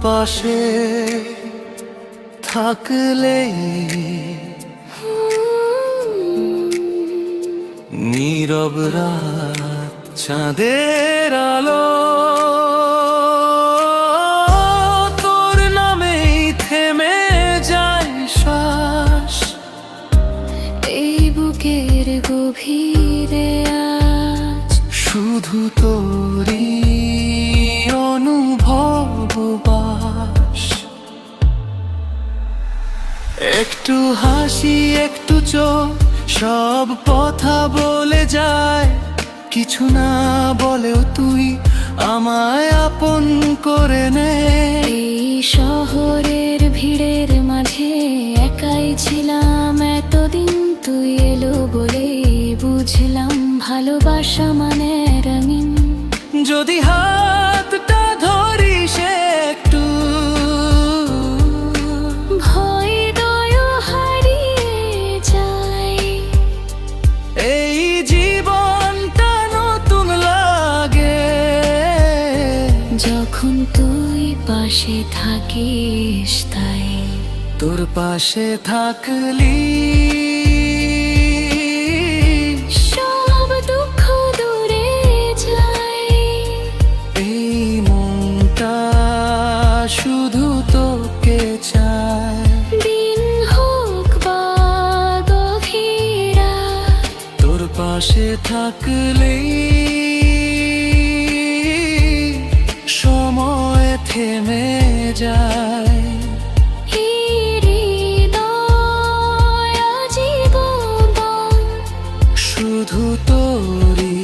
পাশে থাকলে নীরব রাত চাঁদের আলো তোর নামেই থেমে যায় শ্বাস এই বুকের গভীরে আজ শুধু তোরই অনুভব বাস একটু হাসি একটু চোখ সব কথা বলে যায় কিছু না বলেও তুই আমায় আপন করে নে এই শহরের ভিড়ের মাঝে একাই ছিলাম এতদিন তুই এলো বলে বুঝলাম ভালোবাসা মানে রঙিন যদি হাতটা ধরিস একটু ভয় দয় হারিয়ে যায় এই জীবনটা নতুন লাগে যখন তুই পাশে থাকিস তাই তোর পাশে থাকলি সব দুঃখ দূরে যায় এই মনটা শুধু তোকে চায় দিন হোক বা গভীর রাত, তোর পাশে থাকলেই সময় থেমে যায় এই হৃদয় আজীবন শুধু তোরই